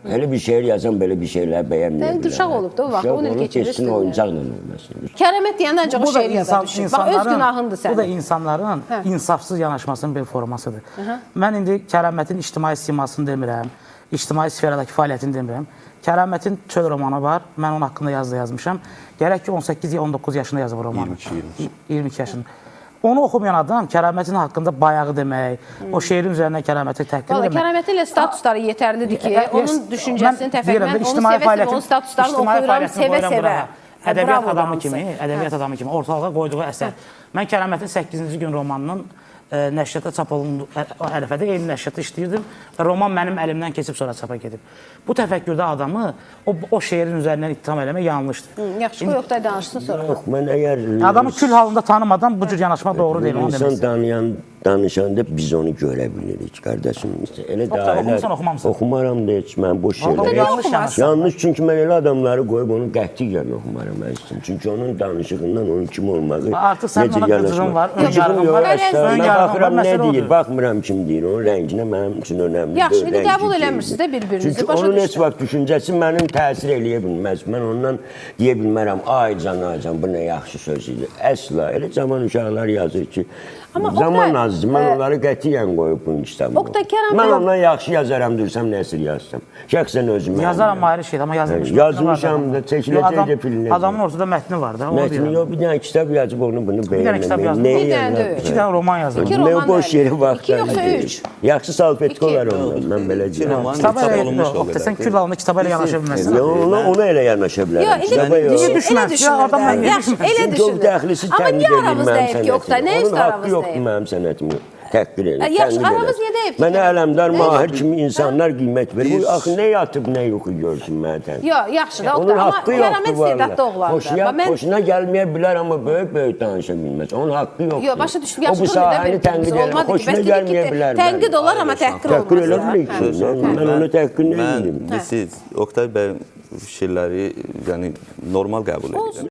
Elə bir şeir yazan, belə bir şeylər bəyənməyir. Uşaq olub da o vaxt, 10 il keçirir üstündə. Oyuncaqla olmasın. Kərəmət deyəndə ancaq o şeir yada düşür. Bax, öz günahındır sənin. Bu da insanların insafsız yanaşmasının bir formasıdır. Mən indi Kərəmətin ictimai simasını demirəm, ictimai sferadakı fəaliyyətini demirəm. Kərəmətin çöl romanı var, mən onun haqqında yazmışam. Gərək ki 18-19 yaşında yazıb romanı. 22 yaşında. Onu oxumayan adam Kərəmətin haqqında bayağı demək, o şeirin üzərindən Kərəməti təhqir demək. Kərəmətin ilə statusları yetərlidir ki, onun düşüncəsini təfəkkürən, onu sevə-sevə, onun statuslarını oxuyuram, sevə-sevə. Ədəbiyyat adamı kimi ortalığa qoyduğu əsər. Mən Kərəmətin 8-ci gün romanının nəşriyyata çap olunduğu ərəfədə eyni nəşriyyatda işləyirdim və roman mənim əlimdən keçib sonra çapa gedib. Bu təfəkkürdə adamı o şeirin üzərindən ittiham eləmək yanlışdır. Yaxşı, qoy Oqtay danışsın sonra. Yox, mən əgər... Adamı kül halında tanımadan bu cür yanaşma doğru deyil. İnsan danışanda biz onu görə bilirik, qardaşım. Elə də oxumaram da heç mən boş şeylər. Yanlış, çünki mən elə adamları qoyub onu qətiyyən oxumaram. Çünki onun danışığından onun kim olmağı... Artıq sən bana qıcığın var, ön yarğın var. Baxıram, nə deyir, baxmıram kim deyir. Onun rənginə mənim üçün önəmli. Yaxşı, indi qəbul eləmirsiniz də bir-birinizi. Çünki onun heç vaxt düşüncəsi mənim təsir eləyə bilməz. Mən ondan deyə bilmərəm, ay can, bu nə yaxşı söz idi. Əsla, elə zaman uşaqlar yazır ki, zaman azdır, mən onları qətiyyən qoyub bunu istəmirəm. Mən ondan yaxşı yazaram, dursam, nəsir yazsam. Şəxsən özüm. Yazaram ayrı şeydir, amma yazılmışım. Yazmışam da, çəkiləcək də filmlər. Adamın ortada mətni var da. Mətni yox, bir dənə kitab yazıb onu, bunu beğenməm. Bir dənə kitab yazıb, iki dənə roman yazıb. Ne boş yeri vaxtlar. Yaxşı salfetka olar ondan, mən belə deyirəm. Sən kül halında kitaba elə yanaşa bilməzsən. Ona elə yanaşa bilərəm. Niyə düşməz? Adam mən niyə düşməz? Elə düşünür. Amma niyə aramız dəyib ki, Oqtay? Nə üstə aramız dəyib? Yoxdur mənim sənətimi təhqir edir. Yaxşı, aramız niyə dəyib ki? Mənə ələmdar, mahir kimi insanlar qiymət verir. Axı nə yatıb, nə yuxu görsün mənətən. Yox, yaxşı da, Oqtay, amma Kərəmət istedadlı oğlandır. Xoşuna gəlməyə bilər, amma böyük danışa bilməz. Onun haqqı yoxdur. Yox, başa düşdüm, yaxşı qurur olmadı ki, xoşuna gəlməyə bilər. Tənqid olar, amma təhqir olmaz. Təhqir eləmir ki, mən onu təhqir nə edim? Siz, Oqtay bəy şirləri normal qəbul edirəm.